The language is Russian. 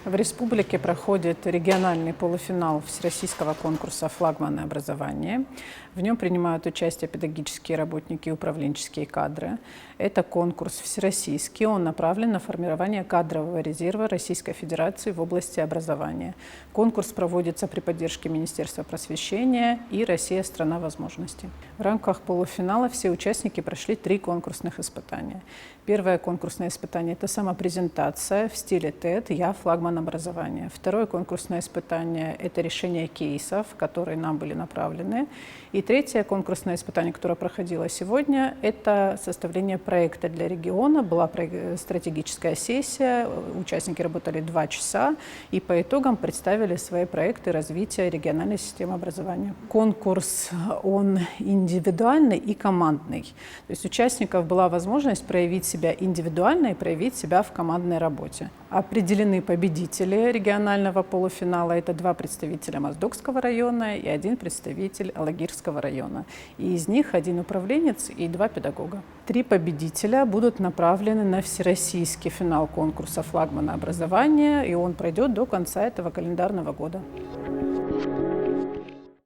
В республике проходит региональный полуфинал всероссийского конкурса «Флагманы образования». В нем принимают участие педагогические работники и управленческие кадры. Это конкурс всероссийский, он направлен на формирование кадрового резерва Российской Федерации в области образования. Конкурс проводится при поддержке Министерства просвещения и «Россия – страна возможностей». В рамках полуфинала все участники прошли 3 конкурсных испытания. Первое конкурсное испытание – это самопрезентация в стиле TED «Я флагман образования». Второе конкурсное испытание – это решение кейсов, которые нам были направлены. И третье конкурсное испытание, которое проходило сегодня, это составление проекта для региона. Была стратегическая сессия, участники работали 2 часа и по итогам представили свои проекты развития региональной системы образования. Конкурс, он индивидуальный и командный. То есть у участников была возможность проявить себя индивидуально и проявить себя в командной работе. Определены победители регионального полуфинала. Это 2 представителя Моздокского района и 1 представитель Алагирского района. И из них 1 управленец и 2 педагога. 3 победителя будут направлены на всероссийский финал конкурса «Флагманы образования», и он пройдет до конца этого календарного года.